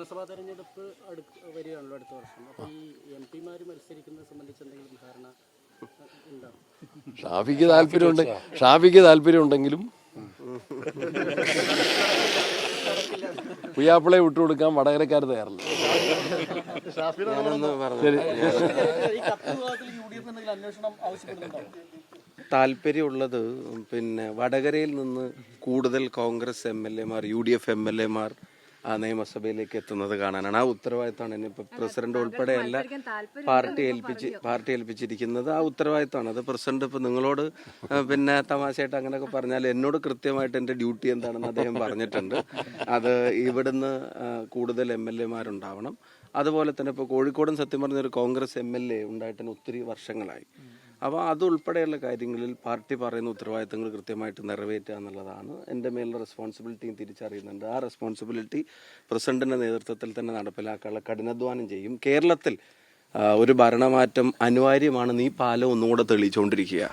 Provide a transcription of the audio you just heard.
നിയമസഭാ തെരഞ്ഞെടുപ്പ് വരികയാണല്ലോ അടുത്ത വർഷം. അപ്പോൾ ഈ MP-മാർ മത്സരിക്കുന്നത് സംബന്ധിച്ച് എന്തെങ്കിലും ധാരണ ഉണ്ടാവും? ഷാഫിക്ക് താല്പര്യമുണ്ടെങ്കിലും പുയ്യാപ്പിളെ വിട്ടുകൊടുക്കാൻ വടകരക്കാർ തയ്യാറില്ല. താല്പര്യമുള്ളത് പിന്നെ വടകരയിൽ നിന്ന് കൂടുതൽ കോൺഗ്രസ് MLA-മാർ UDF MLA-മാർ ആ നിയമസഭയിലേക്ക് എത്തുന്നത് കാണാനാണ്. ആ ഉത്തരവാദിത്തമാണ് ഇനിയിപ്പോൾ പ്രസിഡന്റ് ഉൾപ്പെടെ അല്ല പാർട്ടി ഏൽപ്പിച്ചിരിക്കുന്നത്. ആ ഉത്തരവാദിത്തമാണ് അത്. പ്രസിഡന്റ് ഇപ്പം നിങ്ങളോട് പിന്നെ തമാശയായിട്ട് അങ്ങനെയൊക്കെ പറഞ്ഞാൽ എന്നോട് കൃത്യമായിട്ട് എൻ്റെ ഡ്യൂട്ടി എന്താണെന്ന് അദ്ദേഹം പറഞ്ഞിട്ടുണ്ട്. അത് ഇവിടുന്ന് കൂടുതൽ MLA-മാരുണ്ടാവണം. അതുപോലെ തന്നെ ഇപ്പോൾ കോഴിക്കോടും സത്യം പറഞ്ഞൊരു കോൺഗ്രസ് MLA ഉണ്ടായിട്ട് ഒത്തിരി വർഷങ്ങളായി. അപ്പോൾ അതുൾപ്പെടെയുള്ള കാര്യങ്ങളിൽ പാർട്ടി പറയുന്ന ഉത്തരവാദിത്തങ്ങൾ കൃത്യമായിട്ട് നിറവേറ്റുക എന്നുള്ളതാണ് എൻ്റെ മേലുള്ള റെസ്പോൺസിബിലിറ്റിയും തിരിച്ചറിയുന്നുണ്ട്. ആ റെസ്പോൺസിബിലിറ്റി പ്രസിഡന്റിൻ്റെ നേതൃത്വത്തിൽ തന്നെ നടപ്പിലാക്കാനുള്ള കഠിനാധ്വാനം ചെയ്യും. കേരളത്തിൽ ഒരു ഭരണമാറ്റം അനിവാര്യമാണെന്ന് ഈ പാലം ഒന്നുകൂടെ തെളിയിച്ചുകൊണ്ടിരിക്കുക.